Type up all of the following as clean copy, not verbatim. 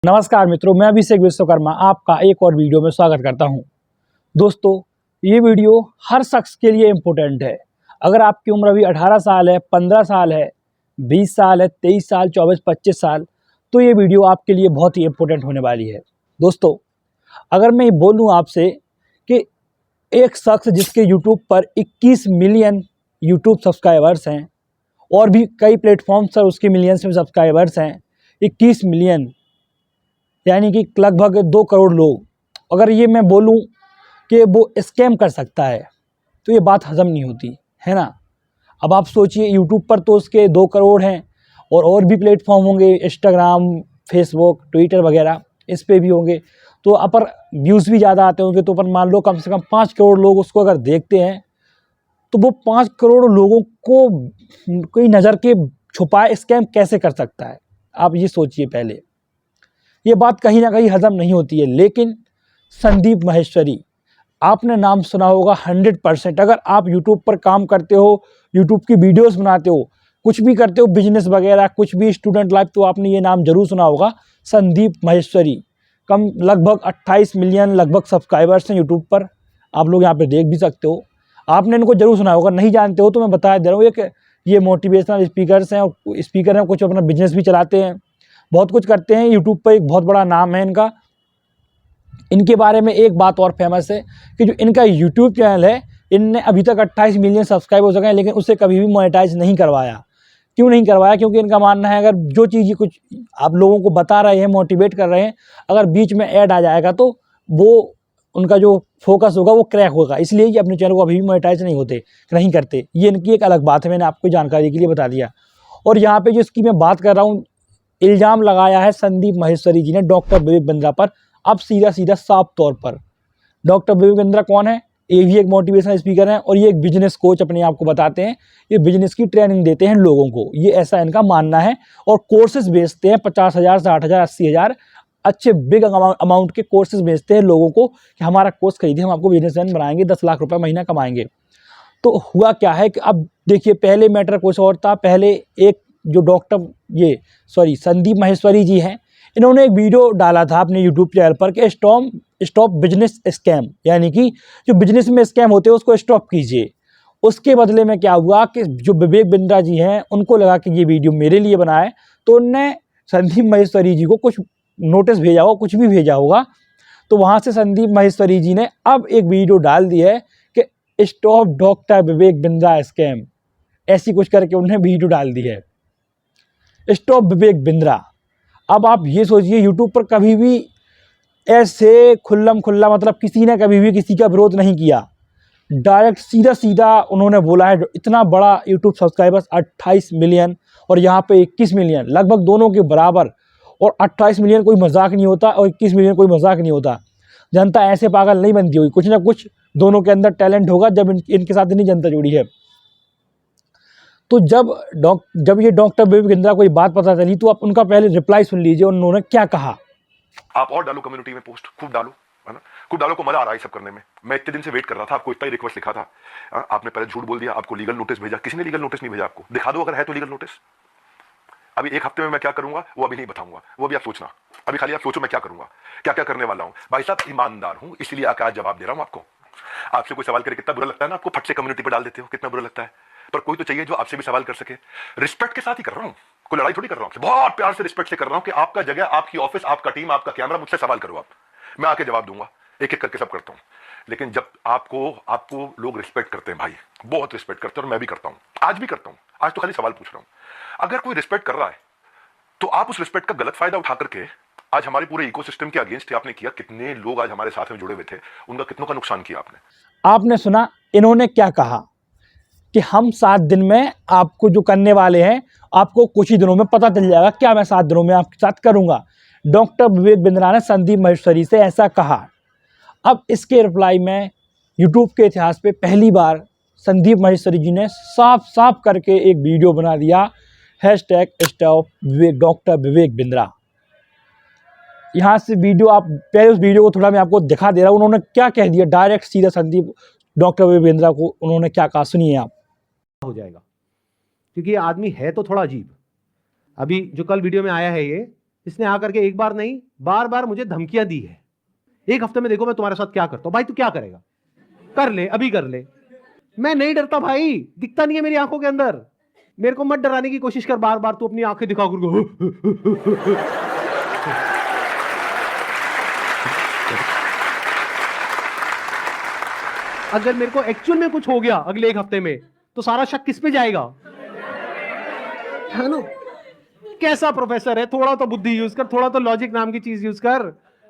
नमस्कार मित्रों, मैं अभिषेक विश्वकर्मा आपका एक और वीडियो में स्वागत करता हूं। दोस्तों, ये वीडियो हर शख्स के लिए इम्पोर्टेंट है। अगर आपकी उम्र अभी 18 साल है, 15 साल है, 20 साल है, 23 साल, 24, 25 साल, तो ये वीडियो आपके लिए बहुत ही इम्पोर्टेंट होने वाली है। दोस्तों, अगर मैं बोलूँ आपसे कि एक शख्स जिसके यूट्यूब पर 21 मिलियन यूट्यूब सब्सक्राइबर्स हैं और भी कई प्लेटफॉर्म्स पर उसके मिलियंस में सब्सक्राइबर्स हैं, 21 मिलियन यानी कि लगभग 2 करोड़ लोग, अगर ये मैं बोलूं कि वो स्कैम कर सकता है तो ये बात हज़म नहीं होती है ना। अब आप सोचिए, यूट्यूब पर तो उसके 2 करोड़ हैं और भी प्लेटफॉर्म होंगे, इंस्टाग्राम, फेसबुक, ट्विटर वगैरह, इस पे भी होंगे, तो अपर व्यूज़ भी ज़्यादा आते होंगे। तो अपन मान लो कम से कम 5 करोड़ लोग उसको अगर देखते हैं, तो वो 5 करोड़ लोगों को कोई नज़र के छुपाए स्कैम कैसे कर सकता है? आप ये सोचिए पहले। ये बात कहीं ना कहीं हजम नहीं होती है। लेकिन संदीप माहेश्वरी, आपने नाम सुना होगा 100%। अगर आप यूट्यूब पर काम करते हो, यूट्यूब की वीडियोस बनाते हो, कुछ भी करते हो, बिजनेस वगैरह, कुछ भी, स्टूडेंट लाइफ, तो आपने ये नाम जरूर सुना होगा, संदीप माहेश्वरी। लगभग 28 मिलियन लगभग सब्सक्राइबर्स हैं यूट्यूब पर। आप लोग यहाँ पे देख भी सकते हो। आपने इनको जरूर सुना होगा, नहीं जानते हो तो मैं बता दे रहा हूँ। एक ये मोटिवेशनल स्पीकर्स हैं, और स्पीकर हैं, कुछ अपना बिजनेस भी चलाते हैं, बहुत कुछ करते हैं। यूट्यूब पर एक बहुत बड़ा नाम है इनका। इनके बारे में एक बात और फेमस है कि जो इनका यूट्यूब चैनल है, इनने अभी तक 28 मिलियन सब्सक्राइब हो सके हैं, लेकिन उसे कभी भी मोनेटाइज नहीं करवाया। क्यों नहीं करवाया? क्योंकि इनका मानना है, अगर जो चीज़ कुछ आप लोगों को बता रहे हैं, मोटिवेट कर रहे हैं, अगर बीच में ऐड आ जाएगा तो वो उनका जो फोकस होगा वो क्रैक होगा। इसलिए ये अपने चैनल को अभी भी मोनेटाइज नहीं करते। ये इनकी एक अलग बात है, मैंने आपको जानकारी के लिए बता दिया। और यहाँ पे जिसकी मैं बात कर रहा हूँ, इल्ज़ाम लगाया है संदीप माहेश्वरी जी ने डॉक्टर विवेक बिंद्रा पर। अब सीधा सीधा साफ तौर पर, डॉक्टर विवेक बिंद्रा कौन है? ये भी एक मोटिवेशनल स्पीकर हैं और ये एक बिजनेस कोच अपने आप को बताते हैं। ये बिजनेस की ट्रेनिंग देते हैं लोगों को, ये ऐसा इनका मानना है। और कोर्सेज बेचते हैं, 50,000, 60,000, 80,000, अच्छे बिग अमाउंट के कोर्सेज बेचते हैं लोगों को कि हमारा कोर्स खरीदिए, हम आपको बिजनेसमैन बनाएंगे, 10 लाख रुपये महीना कमाएंगे। तो हुआ क्या है कि अब देखिए, पहले मैटर कुछ और था। पहले एक जो संदीप माहेश्वरी जी हैं, इन्होंने एक वीडियो डाला था अपने यूट्यूब चैनल पर कि स्टॉप बिजनेस स्कैम, यानी कि जो बिजनेस में स्कैम होते हैं उसको स्टॉप कीजिए। उसके बदले में क्या हुआ कि जो विवेक बिंद्रा जी हैं, उनको लगा कि ये वीडियो मेरे लिए बना है, तो उनने संदीप माहेश्वरी जी को कुछ नोटिस भेजा होगा, कुछ भी भेजा होगा। तो वहाँ से संदीप माहेश्वरी जी ने अब एक वीडियो डाल दी है कि stop doctor Vivek Bindra scam, ऐसी कुछ करके उन्होंने वीडियो डाल दी है, स्टॉप विवेक बिंद्रा। अब आप ये सोचिए, यूट्यूब पर कभी भी ऐसे खुल्लम खुल्ला, मतलब किसी ने कभी भी किसी का विरोध नहीं किया, डायरेक्ट सीधा सीधा उन्होंने बोला है। इतना बड़ा यूट्यूब सब्सक्राइबर्स 28 मिलियन और यहाँ पे 21 मिलियन, लगभग दोनों के बराबर। और 28 मिलियन कोई मजाक नहीं होता और 21 मिलियन कोई मजाक नहीं होता। जनता ऐसे पागल नहीं बनती हुई, कुछ ना कुछ दोनों के अंदर टैलेंट होगा। जब इनके साथ इतनी जनता जुड़ी है, तो जब ये डॉक्टर विवेक बिंद्रा को ये बात पता चली, तो आप उनका पहले रिप्लाई सुन लीजिए, उन्होंने क्या कहा। आप और डालो कम्युनिटी में पोस्ट, खूब डालो, है ना, खूब डालो, को मजा आ रहा है सब करने में। मैं इतने दिन से वेट कर रहा था, आपको इतना ही रिक्वेस्ट लिखा था। आपने पहले झूठ बोल दिया, आपको लीगल नोटिस भेजा। किसी ने लीगल नोटिस नहीं भेजा आपको, दिखा दो अगर है तो लीगल नोटिस। अभी एक हफ्ते में मैं क्या करूंगा वो अभी नहीं बताऊंगा, वो भी आप सोचना। अभी खाली आप सोचो मैं क्या करूंगा, क्या क्या करने वाला हूं। भाई साहब, ईमानदार हूं, इसलिए आकर आज जवाब दे रहा हूं आपको। आपसे कोई सवाल करे कितना बुरा लगता है ना आपको, फट से कम्युनिटी पर डाल देते हो, कितना बुरा लगता है। पर कोई तो चाहिए जो आपसे भी सवाल कर सके। रिस्पेक्ट के साथ ही कर रहा हूं, कोई लड़ाई थोड़ी कर रहा हूं, बहुत प्यार से रिस्पेक्ट से कर रहा हूं कि आपका जगह, आपकी ऑफिस, आपका टीम, आपका कैमरा, मुझसे सवाल करो आप, मैं आके जवाब दूंगा, एक एक करके सब करता हूं। लेकिन जब आपको लोग रिस्पेक्ट करते हैं भाई, बहुत रिस्पेक्ट करते हैं, और मैं भी करता हूं, आज भी करता हूं। आज तो खाली सवाल पूछ रहा हूं। अगर कोई रिस्पेक्ट कर रहा है तो आप उस रिस्पेक्ट का गलत फायदा उठा करके आज हमारे पूरे इकोसिस्टम के अगेंस्ट आपने किया। कितने लोग आज हमारे साथ में जुड़े हुए थे, उनका कितनों का नुकसान किया आपने। आपने सुना इन्होंने क्या कहा कि हम 7 दिन में आपको जो करने वाले हैं, आपको कुछ ही दिनों में पता चल जाएगा क्या मैं 7 दिनों में आपके साथ करूंगा। डॉक्टर विवेक बिंद्रा ने संदीप माहेश्वरी से ऐसा कहा। अब इसके रिप्लाई में यूट्यूब के इतिहास पे पहली बार संदीप माहेश्वरी जी ने साफ साफ करके एक वीडियो बना दिया, #स्टॉप डॉक्टर विवेक बिंद्रा। यहाँ से वीडियो, आप पहले उस वीडियो को थोड़ा मैं आपको दिखा दे रहा हूँ। उन्होंने क्या कह दिया डायरेक्ट सीधा संदीप डॉक्टर विवेक बिंद्रा को, उन्होंने क्या कहा, सुनिए आप। हो जाएगा, क्योंकि ये आदमी है तो थोड़ा अजीब। अभी जो कल वीडियो में आया है, ये इसने आकर के एक बार नहीं बार बार मुझे धमकियां दी है। एक हफ्ते में देखो मैं तुम्हारे साथ क्या करता हूं। भाई तू क्या करेगा? कर ले, अभी कर ले। मैं नहीं डरता भाई, दिखता नहीं है मेरी आंखों के अंदर। मेरे को मत डराने की कोशिश कर बार बार, तू अपनी आंखें दिखा कर। अगर मेरे को एक्चुअल में कुछ हो गया अगले एक हफ्ते में, तो सारा शक किस पे जाएगा? है ना? कैसा प्रोफेसर है? थोड़ा तो बुद्धि यूज कर, थोड़ा तो लॉजिक नाम की चीज यूज कर।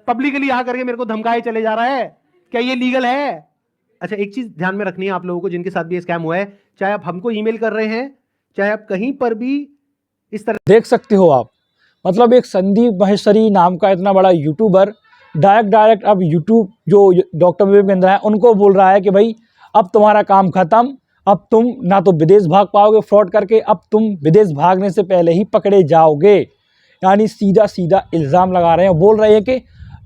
पब्लिकली आकर के मेरे को धमकाए चले जा रहा है, क्या ये लीगल है? अच्छा, एक चीज ध्यान में रखनी है आप लोगों को जिनके साथ भी ये स्कैम हुआ है, चाहे आप हमको ईमेल कर रहे हैं, चाहे आप कहीं पर भी इस तरह देख सकते हो आप, मतलब एक संदीप माहेश्वरी नाम का इतना बड़ा यूट्यूबर डायरेक्ट अब यूट्यूब जो डॉक्टर विवेक बिंद्रा है उनको बोल रहा है कि भाई अब तुम्हारा काम खत्म, अब तुम ना तो विदेश भाग पाओगे फ्रॉड करके, अब तुम विदेश भागने से पहले ही पकड़े जाओगे। यानी सीधा सीधा इल्ज़ाम लगा रहे हैं, बोल रहे हैं कि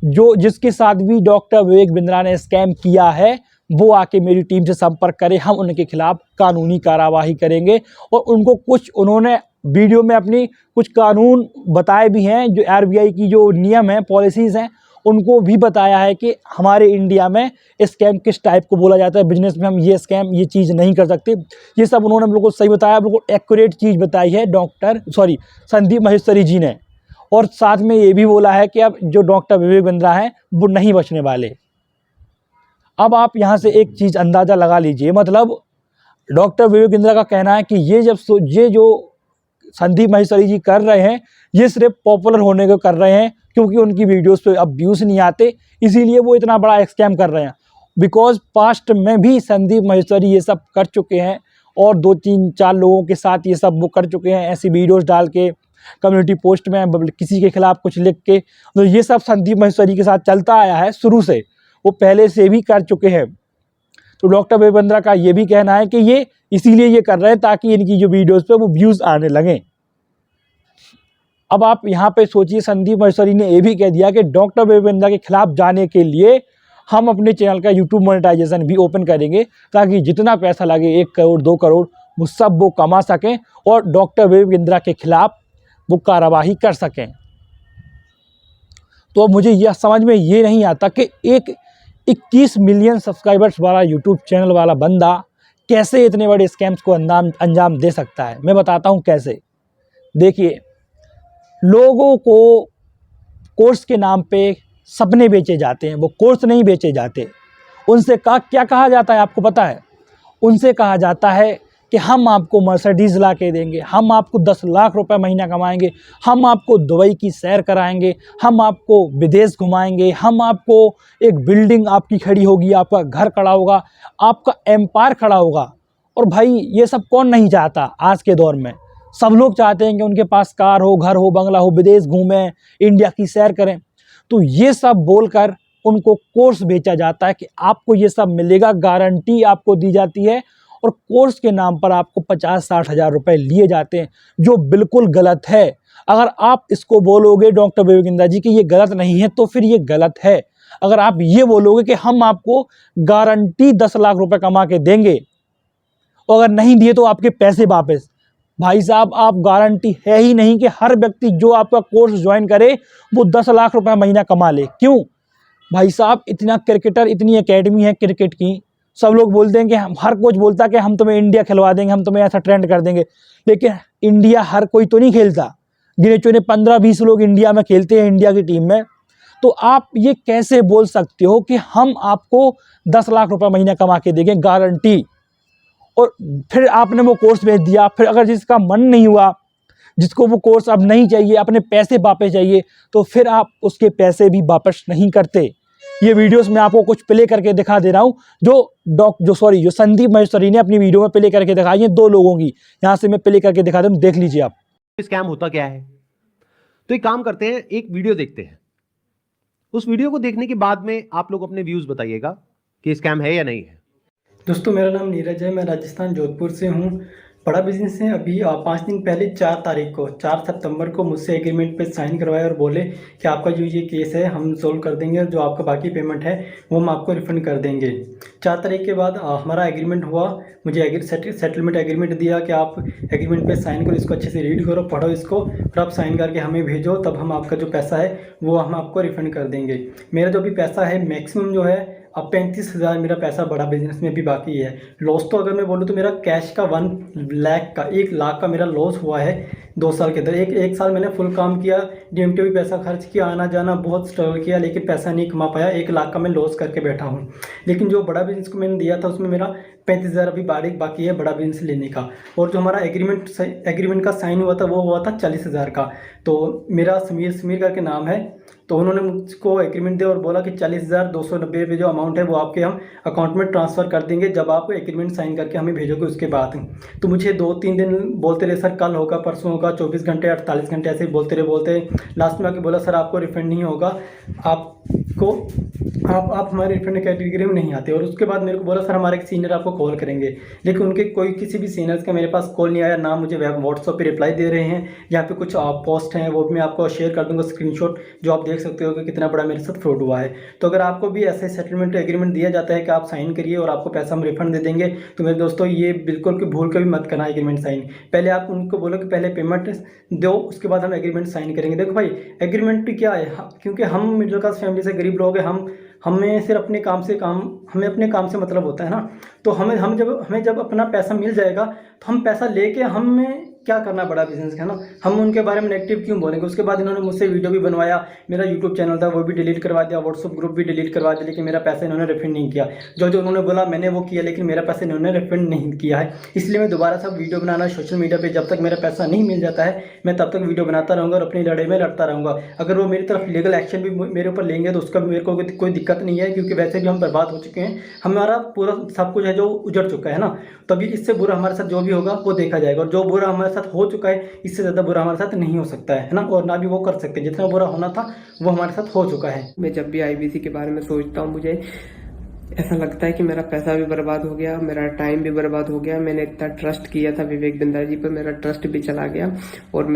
जो जिसके साथ भी डॉक्टर विवेक बिंद्रा ने स्कैम किया है वो आके मेरी टीम से संपर्क करे, हम उनके खिलाफ कानूनी कार्रवाई करेंगे। और उनको कुछ उन्होंने वीडियो में अपनी कुछ कानून बताए भी हैं, जो आरबीआई की जो नियम है, पॉलिसीज़ हैं, उनको भी बताया है कि हमारे इंडिया में स्कैम किस टाइप को बोला जाता है, बिजनेस में हम ये स्कैम ये चीज़ नहीं कर सकते। ये सब उन्होंने बिल्कुल सही बताया, बिल्कुल एक्यूरेट चीज़ बताई है संदीप माहेश्वरी जी ने। और साथ में ये भी बोला है कि अब जो डॉक्टर विवेक बिंद्रा हैं वो नहीं बचने वाले। अब आप यहाँ से एक चीज़ अंदाज़ा लगा लीजिए, मतलब डॉक्टर विवेक बिंद्रा का कहना है कि ये जो संदीप माहेश्वरी जी कर रहे हैं ये सिर्फ पॉपुलर होने को कर रहे हैं, क्योंकि उनकी वीडियोस पे अब व्यूज़ नहीं आते, इसीलिए वो इतना बड़ा स्कैम कर रहे हैं। बिकॉज पास्ट में भी संदीप माहेश्वरी ये सब कर चुके हैं और 2-3-4 लोगों के साथ ये सब वो कर चुके हैं, ऐसी वीडियोस डाल के कम्युनिटी पोस्ट में किसी के खिलाफ कुछ लिख के। तो ये सब संदीप माहेश्वरी के साथ चलता आया है शुरू से, वो पहले से भी कर चुके हैं। तो डॉक्टर विवेक बिंद्रा का ये भी कहना है कि ये इसीलिए ये कर रहे हैं ताकि इनकी जो वीडियोस पे वो व्यूज़ आने लगें। अब आप यहाँ पे सोचिए, संदीप माहेश्वरी ने ये भी कह दिया कि डॉक्टर विवेक बिंद्रा के खिलाफ जाने के लिए हम अपने चैनल का यूट्यूब मोनेटाइजेशन भी ओपन करेंगे, ताकि जितना पैसा लगे 1 करोड़ 2 करोड़ वो सब वो कमा सकें और डॉक्टर विवेक बिंद्रा के खिलाफ वो कार्रवाई कर सकें। तो अब मुझे यह समझ में ये नहीं आता कि एक 21 मिलियन सब्सक्राइबर्स वाला यूट्यूब चैनल वाला बंदा कैसे इतने बड़े स्कैम्स को अंजाम दे सकता है। मैं बताता हूँ कैसे। देखिए, लोगों को कोर्स के नाम पे सपने बेचे जाते हैं, वो कोर्स नहीं बेचे जाते। उनसे क्या कहा जाता है आपको पता है? उनसे कहा जाता है कि हम आपको मर्सिडीज़ ला के देंगे, हम आपको 10 लाख रुपए महीना कमाएंगे, हम आपको दुबई की सैर कराएंगे, हम आपको विदेश घुमाएंगे, हम आपको एक बिल्डिंग आपकी खड़ी होगी, आपका घर खड़ा होगा, आपका एम्पायर खड़ा होगा। और भाई ये सब कौन नहीं चाहता आज के दौर में? सब लोग चाहते हैं कि उनके पास कार हो, घर हो, बंगला हो, विदेश घूमें, इंडिया की सैर करें। तो ये सब बोलकर उनको कोर्स बेचा जाता है कि आपको ये सब मिलेगा, गारंटी आपको दी जाती है। और कोर्स के नाम पर आपको 50-60 हज़ार रुपये लिए जाते हैं, जो बिल्कुल गलत है। अगर आप इसको बोलोगे डॉक्टर विवेक बिंद्रा जी कि ये गलत नहीं है, तो फिर ये गलत है। अगर आप ये बोलोगे कि हम आपको गारंटी 10 लाख रुपए कमा के देंगे, और अगर नहीं दिए तो आपके पैसे वापस, भाई साहब आप गारंटी है ही नहीं कि हर व्यक्ति जो आपका कोर्स ज्वाइन करे वो 10 लाख रुपए महीना कमा ले। क्यों भाई साहब? इतना क्रिकेटर, इतनी एकेडमी है क्रिकेट की, सब लोग बोलते हैं कि हर कोच बोलता है कि हम तुम्हें इंडिया खिलवा देंगे, हम तुम्हें ऐसा ट्रेंड कर देंगे। लेकिन इंडिया हर कोई तो नहीं खेलता, गिने चुने 15-20 लोग इंडिया में खेलते हैं, इंडिया की टीम में। तो आप ये कैसे बोल सकते हो कि हम आपको 10 लाख रुपए महीना कमा के देंगे गारंटी, और फिर आपने वो कोर्स भेज दिया। फिर अगर जिसका मन नहीं हुआ, जिसको वो कोर्स अब नहीं चाहिए, अपने पैसे वापस चाहिए, तो फिर आप उसके पैसे भी वापस नहीं करते। ये वीडियोस में आपको कुछ प्ले करके दिखा दे रहा हूँ, जो संदीप माहेश्वरी ने अपनी वीडियो में प्ले करके दिखाई है 2 लोगों की। यहाँ से मैं प्ले करके दिखा दूँ, देख लीजिए आप। स्कैम होता क्या है। तो एक काम करते हैं, एक वीडियो देखते हैं। उस वीडियो को देखने के बाद में आप लोग अपने व्यूज बताइएगा कि स्कैम है या नहीं है। दोस्तों मेरा नाम नीरज है, मैं राजस्थान जोधपुर से हूँ। बड़ा बिजनेस है। अभी 5 दिन पहले 4 तारीख को 4 सितंबर को मुझसे एग्रीमेंट पे साइन करवाए और बोले कि आपका जो ये केस है हम सोल्व कर देंगे, जो आपका बाकी पेमेंट है वो हम आपको रिफंड कर देंगे। 4 तारीख के बाद हमारा एग्रीमेंट हुआ, मुझे सेटलमेंट एग्रीमेंट दिया कि आप एग्रीमेंट पे साइन करो, इसको अच्छे से रीड करो, पढ़ो इसको, फिर आप साइन करके हमें भेजो, तब हम आपका जो पैसा है वो हम आपको रिफंड कर देंगे। मेरा जो भी पैसा है मैक्सिमम जो है अब 35,000 मेरा पैसा बड़ा बिजनेस में भी बाकी है। लॉस तो अगर मैं बोलूँ तो मेरा कैश का 1 लाख का मेरा लॉस हुआ है 2 साल के अंदर। एक साल मैंने फुल काम किया, डीएमटी भी पैसा खर्च किया, आना जाना बहुत स्ट्रगल किया, लेकिन पैसा नहीं कमा पाया। 1 लाख का मैं लॉस करके बैठा हूँ। लेकिन जो बड़ा बिजनेस को मैंने दिया था उसमें मेरा 35,000 अभी बाकी है बड़ा बिजनेस लेने का। और जो हमारा एग्रीमेंट का साइन हुआ था वो हुआ था 40,000 का। तो मेरा समीर करके नाम है, तो उन्होंने मुझको एग्रीमेंट दिया और बोला कि 40,290 रुपये जो अमाउंट है वो आपके हम अकाउंट में ट्रांसफ़र कर देंगे जब आप एग्रीमेंट साइन करके हमें भेजोगे उसके बाद। तो मुझे 2-3 दिन बोलते रहे सर कल होगा, परसों होगा, 24 घंटे 48 घंटे ऐसे ही बोलते लास्ट में आके बोला सर आपको रिफंड नहीं होगा, आप हमारे रिफंड कैटेगरी में नहीं आते। और उसके बाद मेरे को बोला सर हमारे एक सीनियर आपको कॉल करेंगे, लेकिन उनके किसी भी सीनियर्स का मेरे पास कॉल नहीं आया, ना मुझे व्हाट्सएप पे रिप्लाई दे रहे हैं। यहाँ पे कुछ पोस्ट हैं वो भी मैं आपको शेयर कर दूंगा स्क्रीनशॉट, जो आप देख सकते हो कि कितना बड़ा मेरे साथ फ्रॉड हुआ है। तो अगर आपको भी ऐसे सेटलमेंट एग्रीमेंट दिया जाता है कि आप साइन करिए और आपको पैसा हम रिफंड दे देंगे, तो मेरे दोस्तों ये बिल्कुल भी भूल कभी मत करना एग्रीमेंट साइन। पहले आप उनको बोलो कि पहले पेमेंट दो, उसके बाद हम एग्रीमेंट साइन करेंगे। देखो भाई एग्रीमेंट क्या है, क्योंकि हम मिडिल क्लास फैमिली से गरीब लोग हैं, हमें सिर्फ अपने काम से मतलब होता है ना। तो हमें जब अपना पैसा मिल जाएगा तो हम पैसा लेके हमें क्या करना बड़ा बिजनेस है ना, हम उनके बारे में नेगेटिव क्यों बोलेंगे। उसके बाद इन्होंने मुझसे वीडियो भी बनवाया, मेरा यूट्यूब चैनल था वो भी डिलीट करवा दिया, व्हाट्सअप ग्रुप भी डिलीट करवा दिया, लेकिन मेरा पैसा इन्होंने रिफंड नहीं किया। जो उन्होंने बोला मैंने वो किया, लेकिन मेरा पैसा इन्होंने रिफंड नहीं किया है। इसलिए मैं दोबारा से वीडियो बनाना सोशल मीडिया पर जब तक मेरा पैसा नहीं मिल जाता है मैं तब तक वीडियो बनाता रहूँगा और अपनी लड़ाई में लड़ता रहूँगा। अगर वो मेरी तरफ लीगल एक्शन भी मेरे ऊपर लेंगे तो उसका भी मेरे को कोई दिक्कत नहीं है, क्योंकि वैसे भी हम बर्बाद हो चुके हैं, हमारा पूरा सब कुछ है जो उजड़ चुका है ना। तभी इससे बुरा हमारे साथ जो भी होगा वो देखा जाएगा, और जो बुरा हमारे साथ हो चुका है इससे ज़्यादा बुरा हमारे साथ नहीं हो सकता है ना, और ना भी वो कर सकते। जितना बुरा होना था वो हमारे साथ हो चुका है। मैं जब भी आईबीसी के बारे में सोचता हूँ मुझे ऐसा लगता है कि मेरा पैसा भी बर्बाद हो गया, मेरा टाइम भी बर्बाद हो गया। मैंने इतना ट्रस्ट किया था विवेक बिंद्रा जी पर, मेरा ट्रस्ट भी चला गया और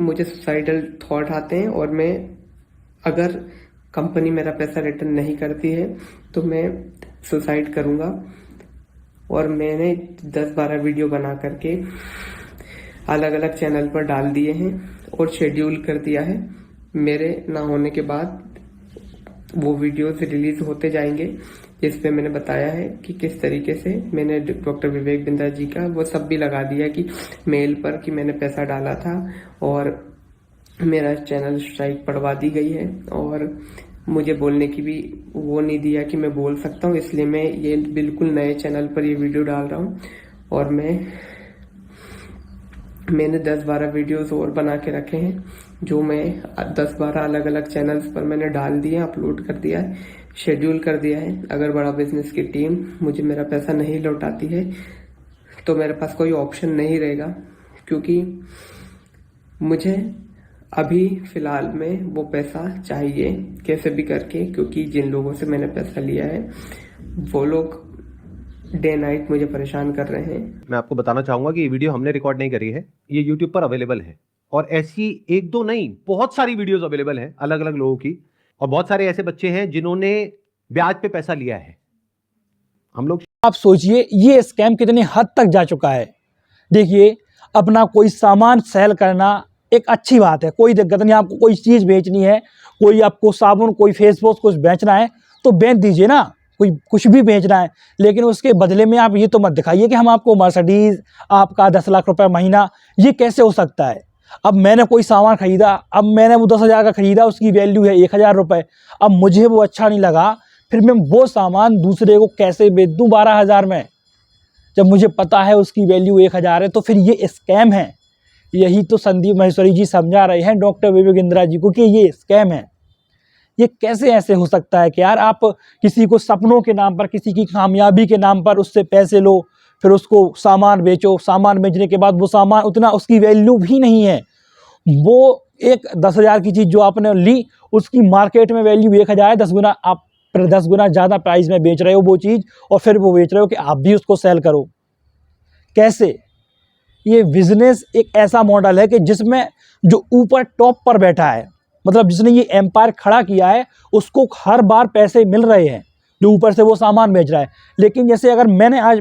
मुझे सुसाइडल थॉट आते हैं। और मैं अगर कंपनी मेरा पैसा रिटर्न नहीं करती है तो मैं सुसाइड करूँगा। और मैंने 10-12 वीडियो बना करके अलग अलग चैनल पर डाल दिए हैं और शेड्यूल कर दिया है। मेरे ना होने के बाद वो वीडियोस रिलीज होते जाएंगे जिस पे मैंने बताया है कि किस तरीके से मैंने डॉक्टर विवेक बिंद्रा जी का वो सब भी लगा दिया कि मेल पर कि मैंने पैसा डाला था, और मेरा चैनल स्ट्राइक पड़वा दी गई है। और मुझे बोलने की भी वो नहीं दिया कि मैं बोल सकता हूँ, इसलिए मैं ये बिल्कुल नए चैनल पर ये वीडियो डाल रहा हूँ। और मैंने 10-12 वीडियोस और बना के रखे हैं जो मैं 10-12 अलग अलग चैनल्स पर मैंने डाल दिए, अपलोड कर दिया है, शेड्यूल कर दिया है। अगर बड़ा बिजनेस की टीम मुझे मेरा पैसा नहीं लौटाती है तो मेरे पास कोई ऑप्शन नहीं रहेगा, क्योंकि मुझे अभी फिलहाल में वो पैसा चाहिए कैसे भी करके, क्योंकि जिन लोगों से मैंने पैसा लिया है वो लोग डे नाइट मुझे परेशान कर रहे हैं। मैं आपको बताना चाहूंगा कि ये वीडियो हमने रिकॉर्ड नहीं करी है, ये YouTube पर अवेलेबल है, और ऐसी 1-2 नहीं बहुत सारी वीडियोस अवेलेबल हैं अलग अलग लोगों की, और बहुत सारे ऐसे बच्चे हैं जिन्होंने ब्याज पे पैसा लिया है। हम लोग आप सोचिए ये स्कैम कितने हद तक जा चुका है। देखिए अपना कोई सामान सेल करना एक अच्छी बात है, कोई दिक्कत नहीं। आपको कोई चीज़ बेचनी है, कोई आपको साबुन, कोई फेस वॉश कुछ बेचना है तो बेच दीजिए ना, कोई कुछ भी बेचना है, लेकिन उसके बदले में आप ये तो मत दिखाइए कि हम आपको मर्सिडीज आपका 10 लाख रुपए महीना। ये कैसे हो सकता है। अब मैंने कोई सामान खरीदा, अब मैंने वो 10,000 का खरीदा, उसकी वैल्यू है 1,000 रुपये, अब मुझे वो अच्छा नहीं लगा, फिर मैं वो सामान दूसरे को कैसे बेच दूँ 12,000 में, जब मुझे पता है उसकी वैल्यू 1,000 है। तो फिर ये स्कैम है। यही तो संदीप माहेश्वरी जी समझा रहे हैं डॉक्टर विवेक बिंद्रा जी को कि ये स्कैम है। ये कैसे ऐसे हो सकता है कि यार आप किसी को सपनों के नाम पर, किसी की कामयाबी के नाम पर उससे पैसे लो, फिर उसको सामान बेचो, सामान बेचने के बाद वो सामान उतना उसकी वैल्यू भी नहीं है। वो एक 10,000 की चीज़ जो आपने ली उसकी मार्केट में वैल्यू 1,000 है, 10 गुना आप 10 गुना ज़्यादा प्राइस में बेच रहे हो वो चीज़, और फिर वो बेच रहे हो कि आप भी उसको सेल करो। कैसे ये बिजनेस एक ऐसा मॉडल है कि जिसमें जो ऊपर टॉप पर बैठा है, मतलब जिसने ये एम्पायर खड़ा किया है, उसको हर बार पैसे मिल रहे हैं जो ऊपर से वो सामान बेच रहा है। लेकिन जैसे अगर मैंने आज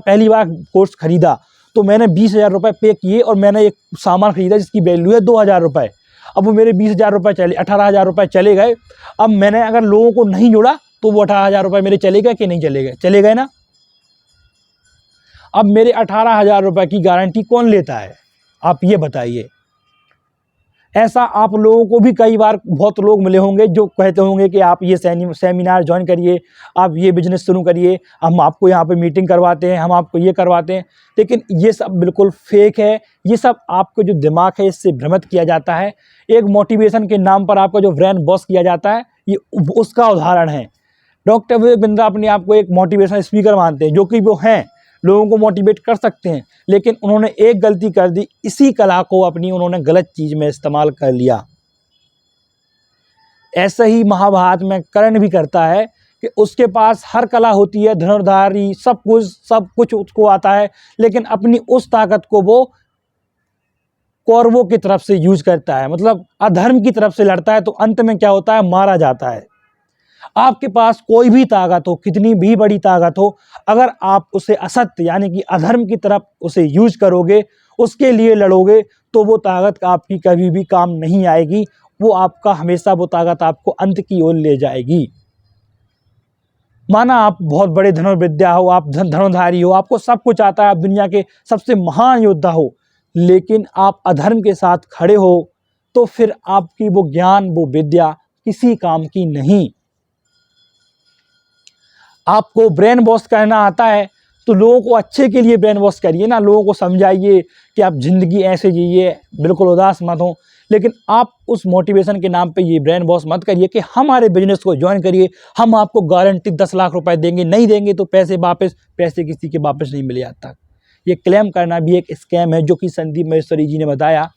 पहली बार कोर्स खरीदा तो मैंने 20,000 रुपये पे किए और मैंने एक सामान खरीदा जिसकी वैल्यू है 2,000 रुपये। अब वो मेरे 20,000 रुपये 18,000 रुपये चले गए। अब मैंने अगर लोगों को नहीं जोड़ा तो वो 18,000 रुपये मेरे चले गए कि नहीं चले गए? चले गए ना। अब मेरे 18,000 रुपये की गारंटी कौन लेता है, आप ये बताइए। ऐसा आप लोगों को भी कई बार बहुत लोग मिले होंगे जो कहते होंगे कि आप ये सेमिनार ज्वाइन करिए, आप ये बिजनेस शुरू करिए, हम आपको यहाँ पे मीटिंग करवाते हैं, हम आपको ये करवाते हैं। लेकिन ये सब बिल्कुल फेक है। ये सब आपको जो दिमाग है इससे भ्रमित किया जाता है। एक मोटिवेशन के नाम पर आपका जो ब्रेन वॉश किया जाता है, ये उसका उदाहरण है। डॉक्टर विवेक बिंद्रा अपने आप को एक मोटिवेशनल स्पीकर मानते हैं, जो कि वो हैं, लोगों को मोटिवेट कर सकते हैं। लेकिन उन्होंने एक गलती कर दी, इसी कला को अपनी उन्होंने गलत चीज़ में इस्तेमाल कर लिया। ऐसा ही महाभारत में कर्ण भी करता है कि उसके पास हर कला होती है, धनुर्धारी, सब कुछ उसको आता है, लेकिन अपनी उस ताकत को वो कौरवों की तरफ से यूज करता है, मतलब अधर्म की तरफ से लड़ता है। तो अंत में क्या होता है? मारा जाता है। आपके पास कोई भी ताकत हो, कितनी भी बड़ी ताकत हो, अगर आप उसे असत्य यानी कि अधर्म की तरफ उसे यूज करोगे, उसके लिए लड़ोगे, तो वो ताकत आपकी कभी भी काम नहीं आएगी। वो आपका हमेशा वो ताकत आपको अंत की ओर ले जाएगी। माना आप बहुत बड़े धनुर्विद्या हो, आप धनुर्धारी हो, आपको सब कुछ आता है, आप दुनिया के सबसे महान योद्धा हो, लेकिन आप अधर्म के साथ खड़े हो, तो फिर आपकी वो ज्ञान, वो विद्या किसी काम की नहीं। आपको ब्रेन वॉश करना आता है तो लोगों को अच्छे के लिए ब्रेन वॉश करिए ना, लोगों को समझाइए कि आप ज़िंदगी ऐसे जिए, बिल्कुल उदास मत हो। लेकिन आप उस मोटिवेशन के नाम पे ये ब्रेन वॉश मत करिए कि हमारे बिजनेस को ज्वाइन करिए, हम आपको गारंटी 10 लाख रुपए देंगे, नहीं देंगे तो पैसे किसी के वापस नहीं मिले आज तक। ये क्लेम करना भी एक स्कैम है, जो कि संदीप महेश्वरी जी ने बताया।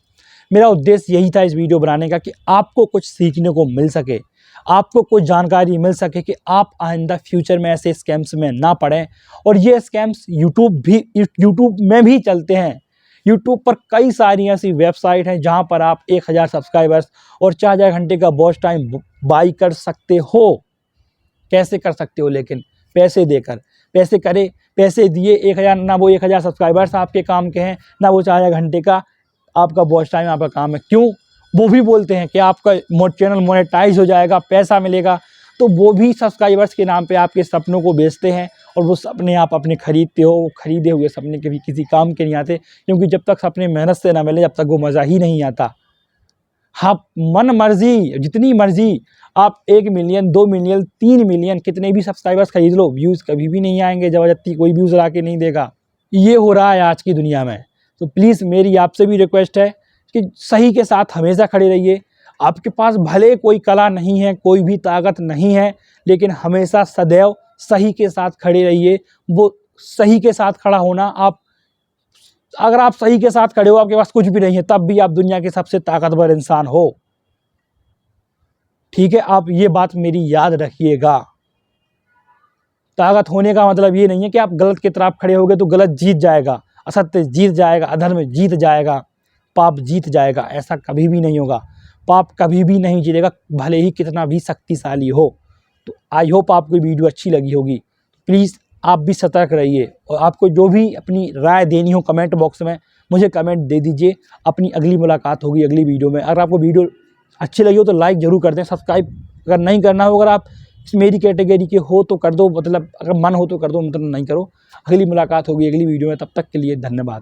मेरा उद्देश्य यही था इस वीडियो बनाने का कि आपको कुछ सीखने को मिल सके, आपको कुछ जानकारी मिल सके कि आप आइंदा फ्यूचर में ऐसे स्कैम्स में ना पड़ें। और ये स्कैम्स यूट्यूब में भी चलते हैं। यूट्यूब पर कई सारी ऐसी वेबसाइट हैं जहां पर आप 1000 सब्सक्राइबर्स और 4000 घंटे का वॉच टाइम बाई कर सकते हो। कैसे कर सकते हो? लेकिन पैसे देकर। पैसे दिए 1000, ना वो 1000 सब्सक्राइबर्स आपके काम के हैं, ना वो 4000 घंटे का आपका वॉच टाइम आपका काम है। क्यों? वो भी बोलते हैं कि आपका चैनल मोनेटाइज हो जाएगा, पैसा मिलेगा। तो वो भी सब्सक्राइबर्स के नाम पे आपके सपनों को बेचते हैं, और वो सपने आप अपने खरीदते हो। वो खरीदे हुए सपने कभी किसी काम के नहीं आते, क्योंकि जब तक सपने मेहनत से ना मिले, जब तक वो मज़ा ही नहीं आता। आप मन मर्जी, जितनी मर्जी आप 1 मिलियन, 2 मिलियन, 3 मिलियन, कितने भी सब्सक्राइबर्स खरीद लो, व्यूज़ कभी भी नहीं आएंगे। ज़बरदस्ती कोई व्यूज़ ला के नहीं देगा। ये हो रहा है आज की दुनिया में। तो प्लीज़ मेरी आपसे भी रिक्वेस्ट है कि सही के साथ हमेशा खड़े रहिए। आपके पास भले कोई कला नहीं है, कोई भी ताकत नहीं है, लेकिन हमेशा सदैव सही के साथ खड़े रहिए। वो सही के साथ खड़ा होना, अगर आप सही के साथ खड़े हो, आपके पास कुछ भी नहीं है, तब भी आप दुनिया के सबसे ताकतवर इंसान हो। ठीक है, आप ये बात मेरी याद रखिएगा। ताकत होने का मतलब ये नहीं है कि आप गलत की तरफ खड़े होगे तो गलत जीत जाएगा, असत्य जीत जाएगा, अधर्म जीत जाएगा, पाप जीत जाएगा। ऐसा कभी भी नहीं होगा। पाप कभी भी नहीं जीतेगा, भले ही कितना भी शक्तिशाली हो। तो आई होप आपको वीडियो अच्छी लगी होगी। प्लीज़ आप भी सतर्क रहिए, और आपको जो भी अपनी राय देनी हो कमेंट बॉक्स में मुझे कमेंट दे दीजिए। अपनी अगली मुलाकात होगी अगली वीडियो में। अगर आपको वीडियो अच्छी लगी हो तो लाइक ज़रूर कर दें, सब्सक्राइब अगर नहीं करना हो, अगर आप मेरी कैटेगरी के हो तो कर दो, मतलब अगर मन हो तो कर दो, मतलब नहीं करो। अगली मुलाकात होगी अगली वीडियो में, तब तक के लिए धन्यवाद।